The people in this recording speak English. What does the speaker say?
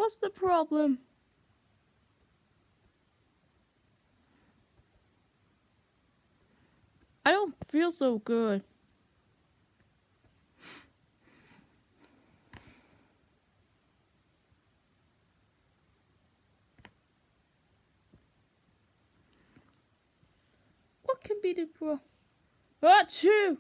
What's the problem? I don't feel so good. What can be the problem? Achoo!